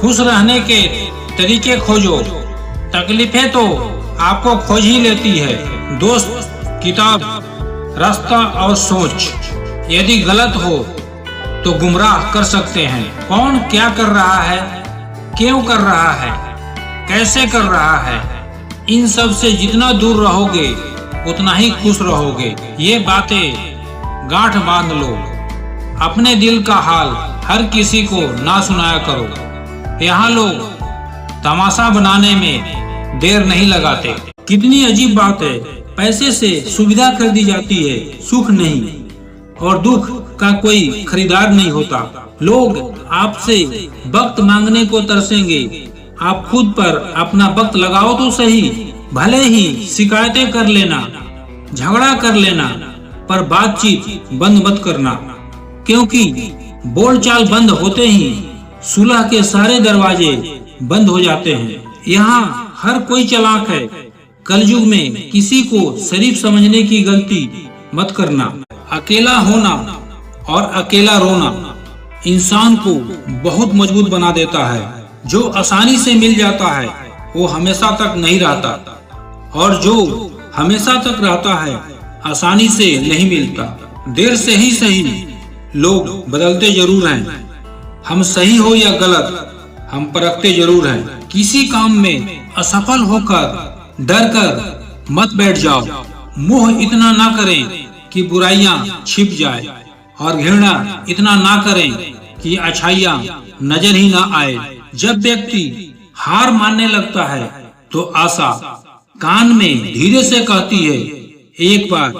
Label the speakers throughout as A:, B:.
A: खुश रहने के तरीके खोजो, तकलीफें तो आपको खोज ही लेती है। दोस्त, किताब, रास्ता और सोच यदि गलत हो तो गुमराह कर सकते हैं। कौन क्या कर रहा है, क्यों कर रहा है, कैसे कर रहा है, इन सब से जितना दूर रहोगे उतना ही खुश रहोगे। ये बातें गांठ बांध लो। अपने दिल का हाल हर किसी को ना सुनाया करो। यहाँ लोग तमाशा बनाने में देर नहीं लगाते। कितनी अजीब बात है, पैसे से सुविधा खरीदी जाती है, सुख नहीं। और दुख का कोई खरीदार नहीं होता। लोग आपसे वक्त मांगने को तरसेंगे, आप खुद पर अपना वक्त लगाओ तो सही। भले ही शिकायतें कर लेना, झगड़ा कर लेना, पर बातचीत बंद मत करना, क्योंकि बोलचाल बंद होते ही सुलह के सारे दरवाजे बंद हो जाते हैं। यहाँ हर कोई चालाक है। कलयुग में किसी को शरीफ समझने की गलती मत करना। अकेला होना और अकेला रोना इंसान को बहुत मजबूत बना देता है। जो आसानी से मिल जाता है वो हमेशा तक नहीं रहता, और जो हमेशा तक रहता है आसानी से नहीं मिलता। देर से ही सही, लोग बदलते जरूर हैं। हम सही हो या गलत, हम परखते जरूर हैं। किसी काम में असफल होकर डर कर मत बैठ जाओ। मोह इतना ना करें कि बुराइयां छिप जाए, और घृणा इतना ना करें कि अच्छाइयां नजर ही ना आए। जब व्यक्ति हार मानने लगता है तो आशा कान में धीरे से कहती है, एक बार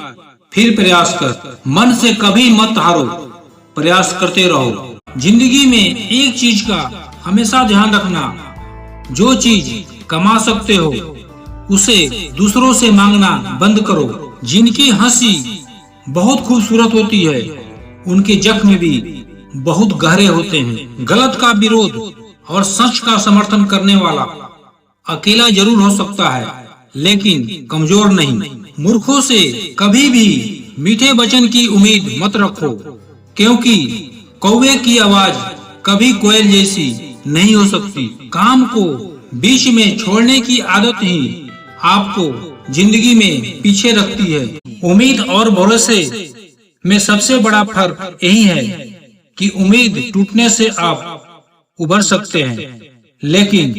A: फिर प्रयास कर। मन से कभी मत हारो, प्रयास करते रहो। जिंदगी में एक चीज का हमेशा ध्यान रखना, जो चीज कमा सकते हो उसे दूसरों से मांगना बंद करो। जिनकी हंसी बहुत खूबसूरत होती है, उनके जख्म भी बहुत गहरे होते हैं। गलत का विरोध और सच का समर्थन करने वाला अकेला जरूर हो सकता है, लेकिन कमजोर नहीं। मूर्खों से कभी भी मीठे वचन की उम्मीद मत रखो, क्योंकि कौवे की आवाज कभी कोयल जैसी नहीं हो सकती। काम को बीच में छोड़ने की आदत ही आपको जिंदगी में पीछे रखती है। उम्मीद और भरोसे में सबसे बड़ा फर्क यही है कि उम्मीद टूटने से आप उभर सकते हैं, लेकिन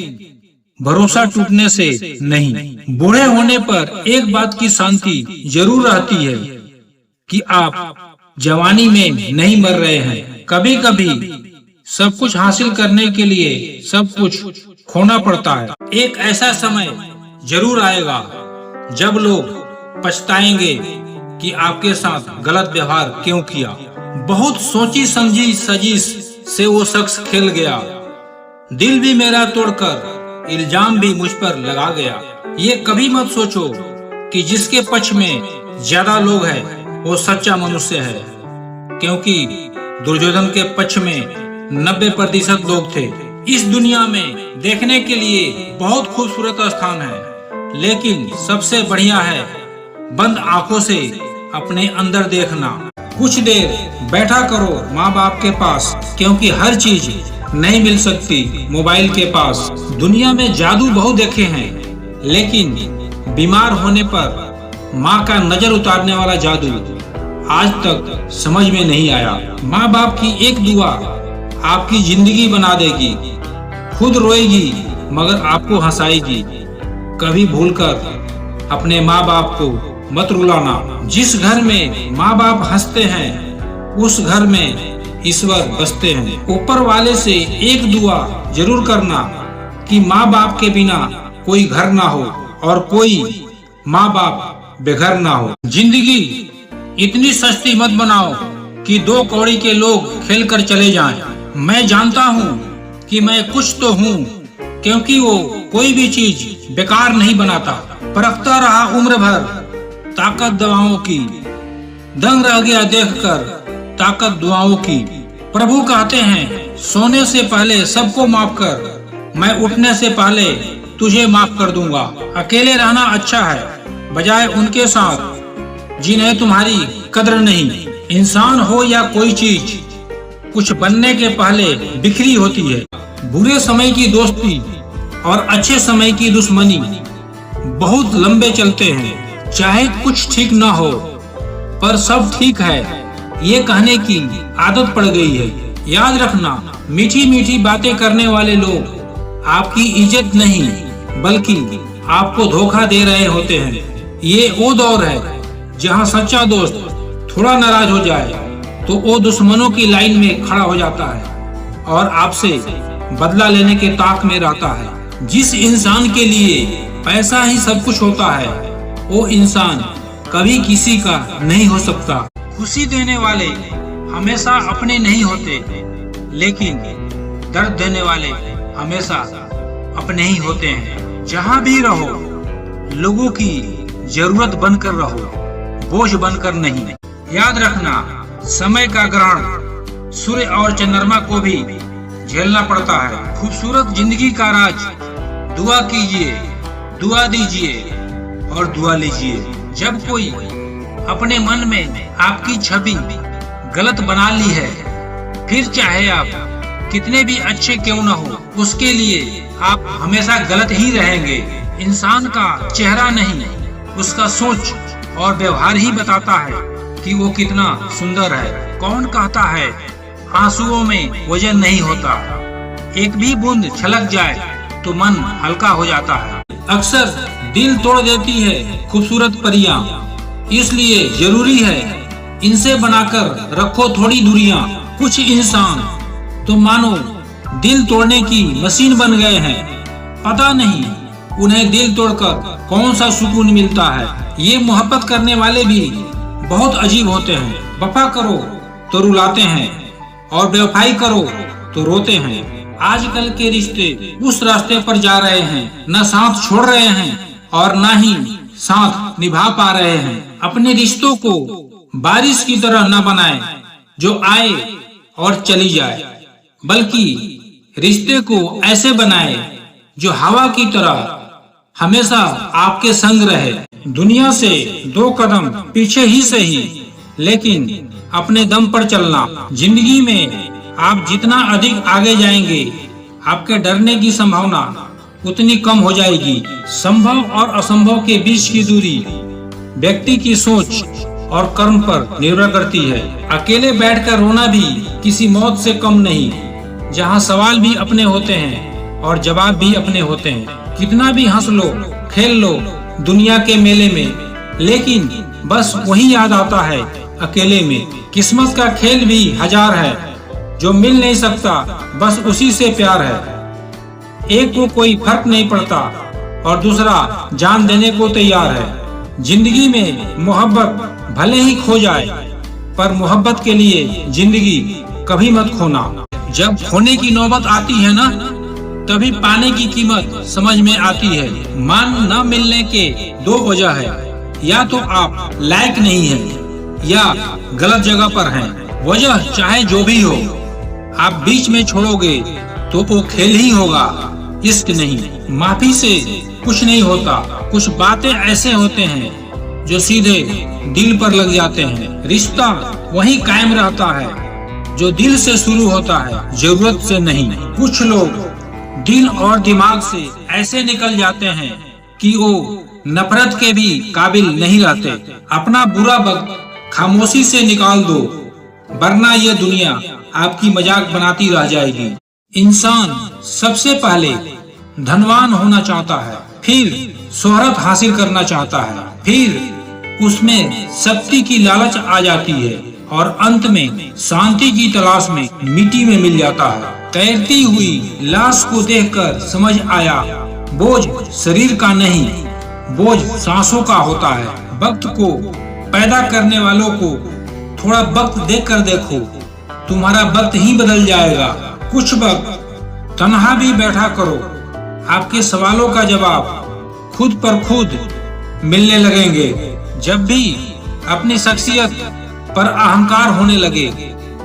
A: भरोसा टूटने से नहीं। बूढ़े होने पर एक बात की शांति जरूर रहती है कि आप जवानी में नहीं मर रहे हैं। कभी कभी सब कुछ हासिल करने के लिए सब कुछ खोना पड़ता है। एक ऐसा समय जरूर आएगा जब लोग पछताएंगे कि आपके साथ गलत व्यवहार क्यों किया। बहुत सोची समझी साजिश से वो शख्स खेल गया, दिल भी मेरा तोड़कर इल्जाम भी मुझ पर लगा गया। ये कभी मत सोचो कि जिसके पक्ष में ज्यादा लोग हैं वो सच्चा मनुष्य है, क्योंकि दुर्योधन के पक्ष में 90% लोग थे। इस दुनिया में देखने के लिए बहुत खूबसूरत स्थान है, लेकिन सबसे बढ़िया है बंद आंखों से अपने अंदर देखना। कुछ देर बैठा करो माँ बाप के पास, क्योंकि हर चीज नहीं मिल सकती मोबाइल के पास। दुनिया में जादू बहुत देखे हैं, लेकिन बीमार होने पर माँ का नजर उतारने वाला जादू आज तक समझ में नहीं आया। माँ बाप की एक दुआ आपकी जिंदगी बना देगी। खुद रोएगी मगर आपको हंसाएगी। कभी भूलकर अपने माँ बाप को मत रुलाना। जिस घर में माँ बाप हंसते हैं उस घर में ईश्वर बसते हैं। ऊपर वाले से एक दुआ जरूर करना कि माँ बाप के बिना कोई घर ना हो और कोई माँ बाप बेघर ना हो। जिंदगी इतनी सस्ती मत बनाओ कि 2 कौड़ी के लोग खेल कर चले जाएं। मैं जानता हूँ कि मैं कुछ तो हूँ, क्योंकि वो कोई भी चीज बेकार नहीं बनाता। परखता रहा उम्र भर ताकत दवाओं की, दंग रह गया देखकर ताकत दुआओं की। प्रभु कहते हैं सोने से पहले सबको माफ कर, मैं उठने से पहले तुझे माफ कर दूंगा। अकेले रहना अच्छा है बजाय उनके साथ जिन्हें तुम्हारी कद्र नहीं। इंसान हो या कोई चीज, कुछ बनने के पहले बिखरी होती है। बुरे समय की दोस्ती और अच्छे समय की दुश्मनी बहुत लंबे चलते हैं। चाहे कुछ ठीक ना हो पर सब ठीक है ये कहने की आदत पड़ गई है। याद रखना, मीठी मीठी बातें करने वाले लोग आपकी इज्जत नहीं बल्कि आपको धोखा दे रहे होते हैं। ये वो दौर है जहां सच्चा दोस्त थोड़ा नाराज हो जाए तो वो दुश्मनों की लाइन में खड़ा हो जाता है और आपसे बदला लेने के ताक में रहता है। जिस इंसान के लिए पैसा ही सब कुछ होता है वो इंसान कभी किसी का नहीं हो सकता। खुशी देने वाले हमेशा अपने नहीं होते, लेकिन दर्द देने वाले हमेशा अपने ही होते हैं। जहाँ भी रहो लोगों की जरूरत बनकर रहो, बोझ बनकर नहीं। याद रखना, समय का ग्रहण सूर्य और चंद्रमा को भी झेलना पड़ता है। खूबसूरत जिंदगी का राज दुआ कीजिए, दुआ दीजिए और दुआ लीजिए। जब कोई अपने मन में आपकी छवि गलत बना ली है, फिर चाहे आप कितने भी अच्छे क्यों न हो, उसके लिए आप हमेशा गलत ही रहेंगे। इंसान का चेहरा नहीं, उसका सोच और व्यवहार ही बताता है कि वो कितना सुंदर है। कौन कहता है आंसुओं में वजन नहीं होता, एक भी बूंद छलक जाए तो मन हल्का हो जाता है। अक्सर दिल तोड़ देती है खूबसूरत परियां, इसलिए जरूरी है इनसे बनाकर रखो थोड़ी दूरियां। कुछ इंसान तो मानो दिल तोड़ने की मशीन बन गए हैं, पता नहीं उन्हें दिल तोड़कर कौन सा सुकून मिलता है। ये मोहब्बत करने वाले भी बहुत अजीब होते हैं। वफा करो तो रुलाते हैं और बेवफाई करो तो रोते हैं। आजकल के रिश्ते उस रास्ते पर जा रहे हैं, न साथ छोड़ रहे हैं और न ही साथ निभा पा रहे हैं। अपने रिश्तों को बारिश की तरह न बनाएं जो आए और चली जाए, बल्कि रिश्ते को ऐसे बनाएं जो हवा की तरह हमेशा आपके संग रहे। दुनिया से 2 कदम पीछे ही सही, लेकिन अपने दम पर चलना। जिंदगी में आप जितना अधिक आगे जाएंगे, आपके डरने की संभावना उतनी कम हो जाएगी। संभव और असंभव के बीच की दूरी व्यक्ति की सोच और कर्म पर निर्भर करती है। अकेले बैठकर रोना भी किसी मौत से कम नहीं, जहां सवाल भी अपने होते हैं और जवाब भी अपने होते हैं। कितना भी हंस लो, खेल लो दुनिया के मेले में, लेकिन बस वही याद आता है अकेले में। किस्मत का खेल भी हजार है, जो मिल नहीं सकता बस उसी से प्यार है। एक को कोई फर्क नहीं पड़ता और दूसरा जान देने को तैयार है। जिंदगी में मोहब्बत भले ही खो जाए, पर मोहब्बत के लिए जिंदगी कभी मत खोना। जब खोने की नौबत आती है ना, तभी पाने की कीमत समझ में आती है। मान न मिलने के 2 वजह है, या तो आप लायक नहीं हैं या गलत जगह पर हैं। वजह चाहे जो भी हो, आप बीच में छोड़ोगे तो वो खेल ही होगा, इश्क नहीं। माफी से कुछ नहीं होता, कुछ बातें ऐसे होते हैं जो सीधे दिल पर लग जाते हैं। रिश्ता वही कायम रहता है जो दिल से शुरू होता है, जरूरत से नहीं। कुछ लोग दिल और दिमाग से ऐसे निकल जाते हैं कि वो नफरत के भी काबिल नहीं रहते। अपना बुरा वक्त खामोशी से निकाल दो, वरना ये दुनिया आपकी मजाक बनाती रह जाएगी। इंसान सबसे पहले धनवान होना चाहता है, फिर शोहरत हासिल करना चाहता है, फिर उसमें शक्ति की लालच आ जाती है और अंत में शांति की तलाश में मिट्टी में मिल जाता है। तैरती हुई लाश को देखकर समझ आया, बोझ शरीर का नहीं, बोझ सांसों का होता है। वक्त को पैदा करने वालों को थोड़ा वक्त देकर देखो, तुम्हारा वक्त ही बदल जाएगा। कुछ वक्त तन्हा भी बैठा करो, आपके सवालों का जवाब खुद पर खुद मिलने लगेंगे। जब भी अपनी शख्सियत पर अहंकार होने लगे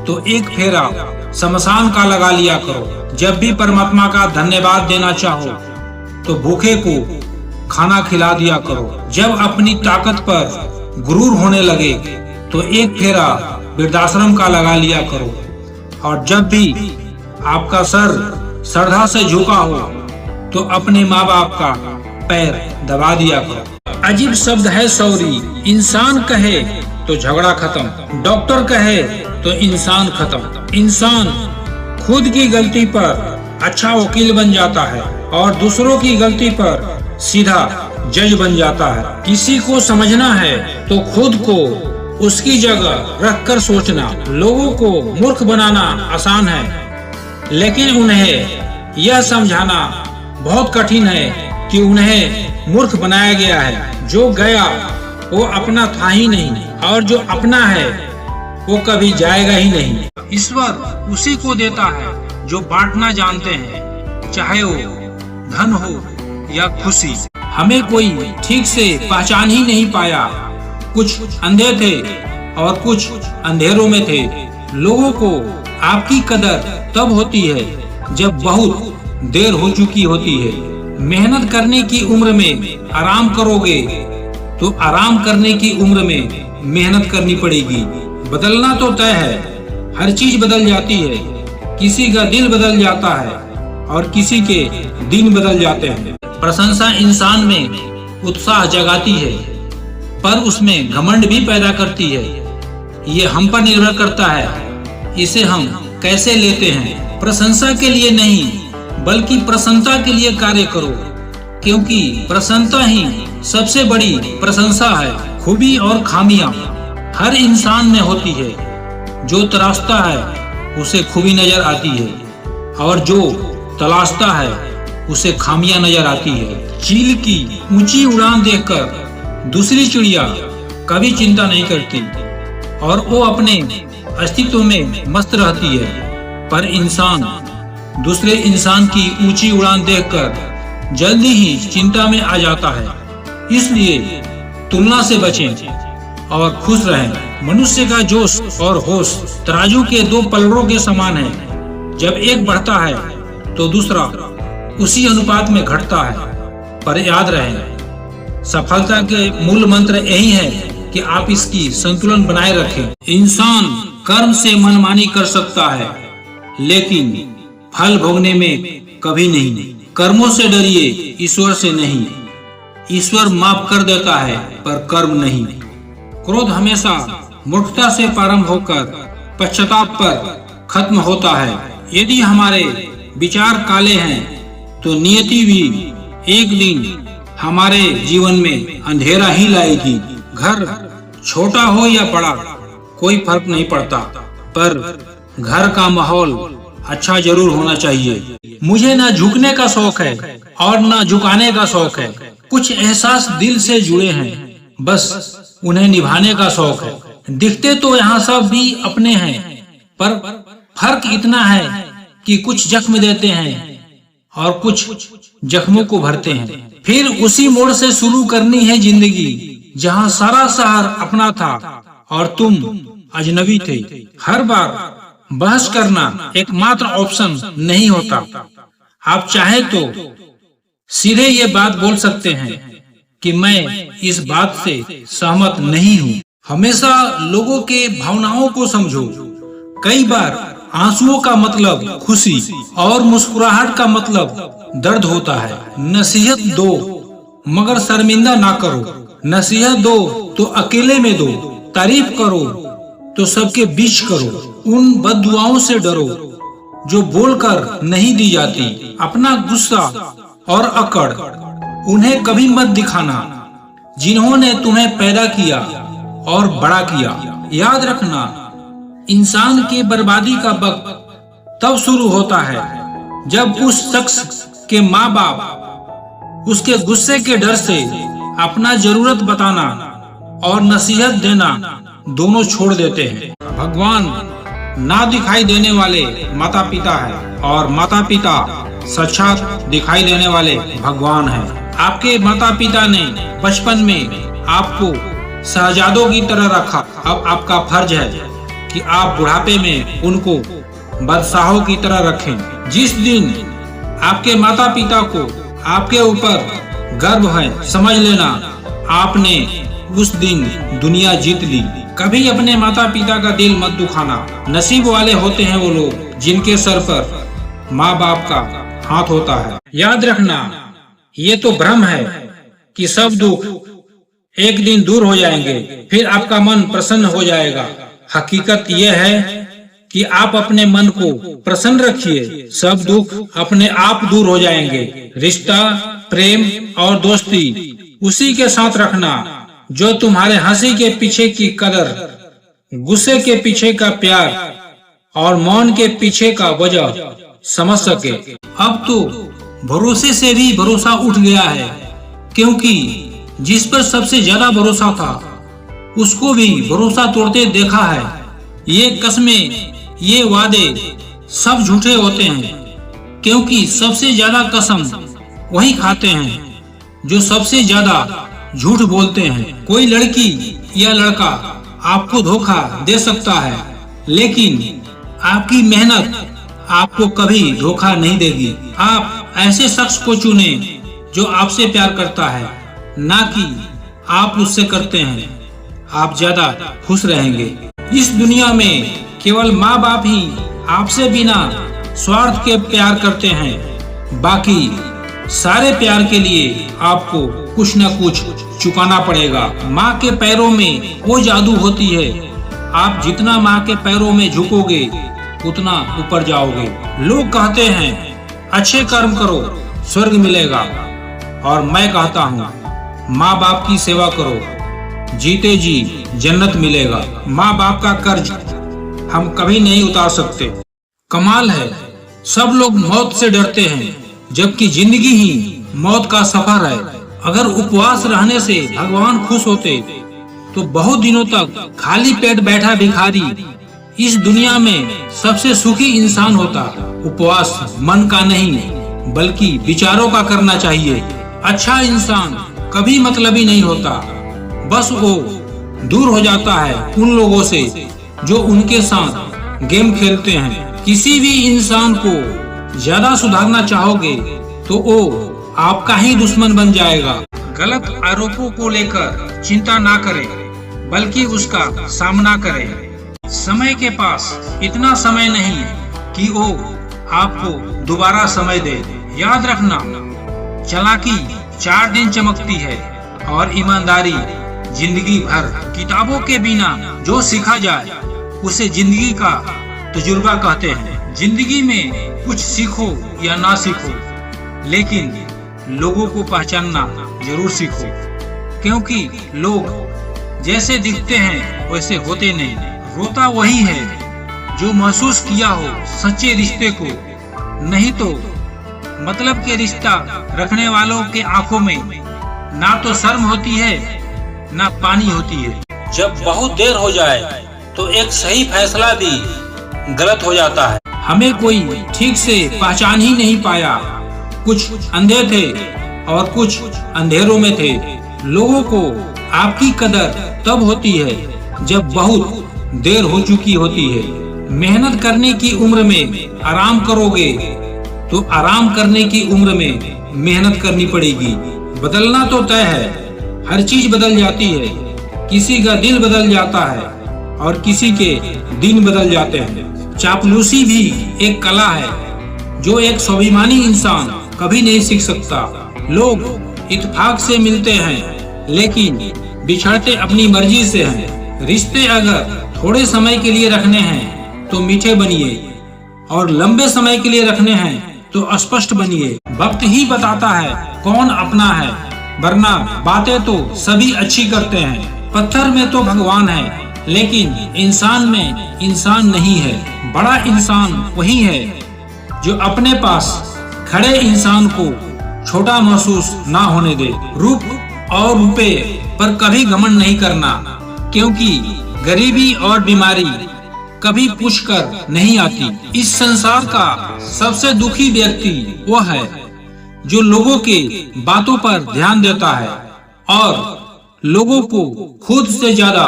A: तो एक फेरा शमशान का लगा लिया करो। जब भी परमात्मा का धन्यवाद देना चाहो तो भूखे को खाना खिला दिया करो। जब अपनी ताकत पर गुरूर होने लगे तो एक फेरा वृद्धाश्रम का लगा लिया करो। और जब भी आपका सर श्रद्धा से झुका हो तो अपने माँ बाप का पैर दबा दिया करो। अजीब शब्द है सॉरी। इंसान कहे तो झगड़ा खत्म, डॉक्टर कहे तो इंसान खत्म। इंसान खुद की गलती पर अच्छा वकील बन जाता है और दूसरों की गलती पर सीधा जज बन जाता है। किसी को समझना है तो खुद को उसकी जगह रखकर सोचना। लोगों को मूर्ख बनाना आसान है, लेकिन उन्हें यह समझाना बहुत कठिन है कि उन्हें मूर्ख बनाया गया है। जो गया वो अपना था ही नहीं, और जो अपना है वो कभी जाएगा ही नहीं। ईश्वर उसी को देता है जो बांटना जानते हैं, चाहे वो धन हो या खुशी। हमें कोई ठीक से पहचान ही नहीं पाया। कुछ अंधे थे और कुछ अंधेरों में थे। लोगों को आपकी कदर तब होती है जब बहुत देर हो चुकी होती है। मेहनत करने की उम्र में आराम करोगे तो आराम करने की उम्र में मेहनत करनी पड़ेगी। बदलना तो तय है, हर चीज बदल जाती है। किसी का दिल बदल जाता है और किसी के दिन बदल जाते हैं। प्रशंसा इंसान में उत्साह जगाती है, पर उसमें घमंड भी पैदा करती है। ये हम पर निर्भर करता है इसे हम कैसे लेते हैं। प्रशंसा के लिए नहीं बल्कि प्रसन्नता के लिए कार्य करो, क्योंकि प्रसन्नता ही सबसे बड़ी प्रशंसा है। खूबी और खामियां हर इंसान में होती है। जो तराशता है उसे खूबी नजर आती है, और जो तलाशता है उसे खामियां नजर आती है। चील की ऊंची उड़ान देखकर दूसरी चिड़िया कभी चिंता नहीं करती और वो अपने अस्तित्व में मस्त रहती है, पर इंसान दूसरे इंसान की ऊंची उड़ान देखकर जल्दी ही चिंता में आ जाता है। इसलिए तुलना से बचें और खुश रहें। मनुष्य का जोश और होश तराजू के दो पलड़ों के समान है। जब एक बढ़ता है तो दूसरा उसी अनुपात में घटता है। पर याद रहे, सफलता के मूल मंत्र यही है कि आप इसकी संतुलन बनाए रखें। इंसान कर्म से मनमानी कर सकता है, लेकिन फल भोगने में कभी नहीं। कर्मों से डरिए, ईश्वर से नहीं। ईश्वर माफ कर देता है पर कर्म नहीं। क्रोध हमेशा मूर्खता से प्रारंभ होकर पश्चाताप पर खत्म होता है। यदि हमारे विचार काले हैं तो नियति भी एक दिन हमारे जीवन में अंधेरा ही लाएगी। घर छोटा हो या बड़ा कोई फर्क नहीं पड़ता, पर घर का माहौल अच्छा जरूर होना चाहिए। मुझे ना झुकने का शौक है और ना झुकाने का शौक है। कुछ एहसास दिल से जुड़े हैं, बस उन्हें निभाने का शौक है। दिखते तो यहाँ सब भी अपने हैं, पर फर्क इतना है कि कुछ जख्म देते हैं और कुछ जख्मों को भरते हैं। फिर उसी मोड़ से शुरू करनी है जिंदगी, जहाँ सारा शहर अपना था और तुम अजनबी थे। हर बार बहस करना एकमात्र ऑप्शन नहीं होता। आप चाहे तो सीधे ये बात बोल सकते हैं कि मैं इस बात से सहमत नहीं हूँ। हमेशा लोगों के भावनाओं को समझो। कई बार आंसुओं का मतलब खुशी और मुस्कुराहट का मतलब दर्द होता है। नसीहत दो मगर शर्मिंदा ना करो। नसीहत दो तो अकेले में दो। तारीफ करो तो सबके बीच करो। उन बद्दुआओं से डरो जो बोलकर नहीं दी जाती। अपना गुस्सा और अकड़ उन्हें कभी मत दिखाना जिन्होंने तुम्हें पैदा किया और बड़ा किया। याद रखना, इंसान के बर्बादी का वक्त तब शुरू होता है जब उस शख्स के माँ बाप उसके गुस्से के डर से अपना जरूरत बताना और नसीहत देना दोनों छोड़ देते हैं। भगवान ना दिखाई देने वाले माता पिता है और माता पिता साक्षात दिखाई देने वाले भगवान हैं। आपके माता पिता ने बचपन में आपको शहजादों की तरह रखा। अब आपका फर्ज है कि आप बुढ़ापे में उनको बादशाहों की तरह रखें। जिस दिन आपके माता पिता को आपके ऊपर गर्व है, समझ लेना आपने उस दिन दुनिया जीत ली। कभी अपने माता पिता का दिल मत दुखाना। नसीब वाले होते हैं वो लोग जिनके सर पर माँ बाप का हाथ होता है। याद रखना, ये तो भ्रम है कि सब दुख एक दिन दूर हो जाएंगे, फिर आपका मन प्रसन्न हो जाएगा। हकीकत यह है कि आप अपने मन को प्रसन्न रखिए, सब दुख अपने आप दूर हो जाएंगे। रिश्ता, प्रेम और दोस्ती उसी के साथ रखना जो तुम्हारे हंसी के पीछे की कदर, गुस्से के पीछे का प्यार और मौन के पीछे का वजह समझ सके। अब तो भरोसे से भी भरोसा उठ गया है, क्योंकि जिस पर सबसे ज्यादा भरोसा था उसको भी भरोसा तोड़ते देखा है। ये कस्में, ये वादे सब झूठे होते हैं, क्योंकि सबसे ज्यादा कसम वही खाते हैं जो सबसे ज्यादा झूठ बोलते हैं। कोई लड़की या लड़का आपको धोखा दे सकता है, लेकिन आपकी मेहनत आपको कभी धोखा नहीं देगी। आप ऐसे शख्स को चुने जो आपसे प्यार करता है, ना कि आप उससे करते हैं। आप ज्यादा खुश रहेंगे। इस दुनिया में केवल माँ बाप ही आपसे बिना स्वार्थ के प्यार करते हैं। बाकी सारे प्यार के लिए आपको कुछ न कुछ चुकाना पड़ेगा। माँ के पैरों में वो जादू होती है, आप जितना माँ के पैरों में झुकोगे उतना ऊपर जाओगे। लोग कहते हैं अच्छे कर्म करो स्वर्ग मिलेगा, और मैं कहता हूँ माँ बाप की सेवा करो, जीते जी जन्नत मिलेगा। माँ बाप का कर्ज हम कभी नहीं उतार सकते। कमाल है, सब लोग मौत से डरते हैं, जबकि जिंदगी ही मौत का सफर है। अगर उपवास रहने से भगवान खुश होते तो बहुत दिनों तक खाली पेट बैठा भिखारी इस दुनिया में सबसे सुखी इंसान होता। उपवास मन का नहीं बल्कि विचारों का करना चाहिए। अच्छा इंसान कभी मतलबी नहीं होता, बस वो दूर हो जाता है उन लोगों से जो उनके साथ गेम खेलते हैं। किसी भी इंसान को ज्यादा सुधारना चाहोगे तो वो आपका ही दुश्मन बन जाएगा। गलत आरोपों को लेकर चिंता ना करें, बल्कि उसका सामना करें। समय के पास इतना समय नहीं कि वो आपको दोबारा समय दे। याद रखना, चालाकी 4 दिन चमकती है और ईमानदारी जिंदगी भर। किताबों के बिना जो सीखा जाए उसे जिंदगी का तजुर्बा कहते हैं। जिंदगी में कुछ सीखो या ना सीखो, लेकिन लोगों को पहचानना जरूर सीखो, क्योंकि लोग जैसे दिखते हैं वैसे होते नहीं। रोता वही है जो महसूस किया हो सच्चे रिश्ते को, नहीं तो मतलब के रिश्ता रखने वालों के आंखों में ना तो शर्म होती है ना पानी होती है। जब बहुत देर हो जाए तो एक सही फैसला भी गलत हो जाता है। हमें कोई ठीक से पहचान ही नहीं पाया, कुछ अंधे थे और कुछ अंधेरों में थे। लोगों को आपकी कदर तब होती है जब बहुत देर हो चुकी होती है। मेहनत करने की उम्र में आराम करोगे तो आराम करने की उम्र में मेहनत करनी पड़ेगी। बदलना तो तय है, हर चीज बदल जाती है। किसी का दिल बदल जाता है और किसी के दिन बदल जाते हैं। चापलूसी भी एक कला है जो एक स्वाभिमानी इंसान कभी नहीं सीख सकता। लोग इत्तेफाक से मिलते हैं, लेकिन बिछड़ते अपनी मर्जी से हैं। रिश्ते अगर थोड़े समय के लिए रखने हैं तो मीठे बनिए, और लंबे समय के लिए रखने हैं तो स्पष्ट बनिए। वक्त ही बताता है कौन अपना है, वरना बातें तो सभी अच्छी करते हैं। पत्थर में तो भगवान है, लेकिन इंसान में इंसान नहीं है। बड़ा इंसान वही है जो अपने पास खड़े इंसान को छोटा महसूस ना होने दे। रूप और रुपए पर कभी घमंड नहीं करना, क्योंकि गरीबी और बीमारी कभी पूछकर नहीं आती। इस संसार का सबसे दुखी व्यक्ति वो है जो लोगों के बातों पर ध्यान देता है और लोगों को खुद से ज्यादा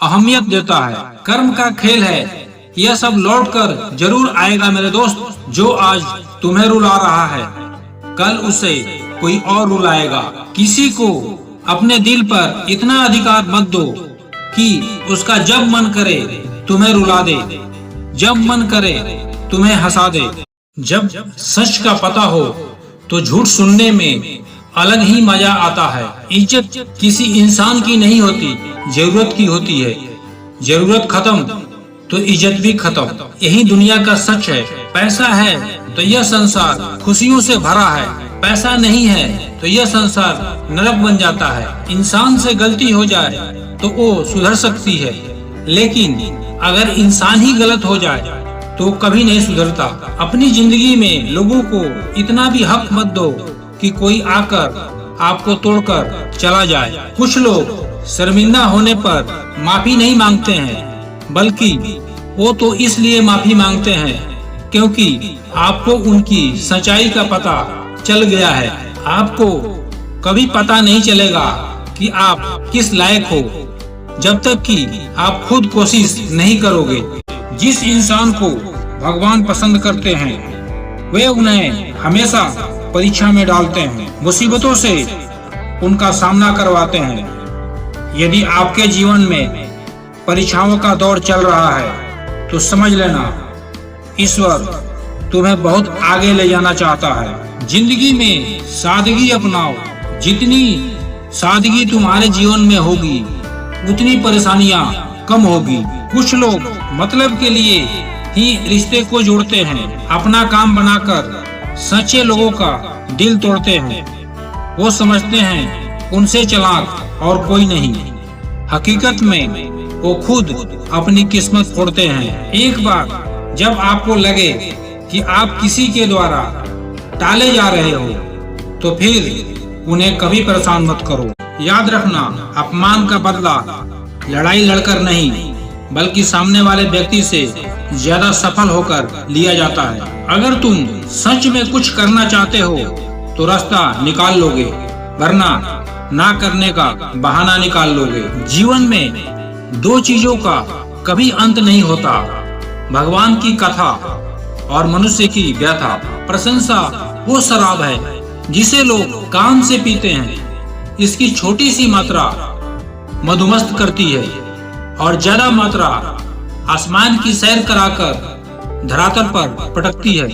A: अहमियत देता है। कर्म का खेल है, यह सब लौट कर जरूर आएगा मेरे दोस्त। जो आज तुम्हें रुला रहा है कल उसे कोई और रुलाएगा। किसी को अपने दिल पर इतना अधिकार मत दो कि उसका जब मन करे तुम्हें रुला दे, जब मन करे तुम्हें हंसा दे। जब सच का पता हो तो झूठ सुनने में अलग ही मजा आता है। इज्जत किसी इंसान की नहीं होती, जरूरत की होती है। जरूरत खत्म तो इज्जत भी खत्म। यही दुनिया का सच है। पैसा है तो यह संसार खुशियों से भरा है, पैसा नहीं है तो यह संसार नरक बन जाता है। इंसान से गलती हो जाए तो वो सुधर सकती है, लेकिन अगर इंसान ही गलत हो जाए तो कभी नहीं सुधरता। अपनी जिंदगी में लोगों को इतना भी हक मत दो कि कोई आकर आपको तोड़कर चला जाए। कुछ लोग शर्मिंदा होने पर माफी नहीं मांगते हैं, बल्कि वो तो इसलिए माफी मांगते हैं क्योंकि आपको उनकी सच्चाई का पता चल गया है। आपको कभी पता नहीं चलेगा कि आप किस लायक हो जब तक कि आप खुद कोशिश नहीं करोगे। जिस इंसान को भगवान पसंद करते हैं वे उन्हें हमेशा परीक्षा में डालते हैं, मुसीबतों से उनका सामना करवाते हैं। यदि आपके जीवन में परीक्षाओं का दौर चल रहा है तो समझ लेना ईश्वर तुम्हें बहुत आगे ले जाना चाहता है। जिंदगी में सादगी अपनाओ। जितनी सादगी तुम्हारे जीवन में होगी उतनी परेशानियां कम होगी। कुछ लोग मतलब के लिए ही रिश्ते को जोड़ते हैं, अपना काम बनाकर सच्चे लोगों का दिल तोड़ते हैं। वो समझते हैं उनसे चालाक और कोई नहीं, हकीकत में वो खुद अपनी किस्मत फोड़ते हैं। एक बार जब आपको लगे कि आप किसी के द्वारा टाले जा रहे हो तो फिर उन्हें कभी परेशान मत करो। याद रखना, अपमान का बदला लड़ाई लड़कर नहीं बल्कि सामने वाले व्यक्ति से ज्यादा सफल होकर लिया जाता है। अगर तुम सच में कुछ करना चाहते हो तो रास्ता निकाल लोगे, वरना ना करने का बहाना निकाल लोगे। जीवन में दो चीजों का कभी अंत नहीं होता, भगवान की कथा और मनुष्य की व्यथा। प्रशंसा वो शराब है जिसे लोग काम से पीते हैं। इसकी छोटी सी मात्रा मधुमस्त करती है और ज्यादा मात्रा आसमान की सैर कराकर धरातल पर पटकती है।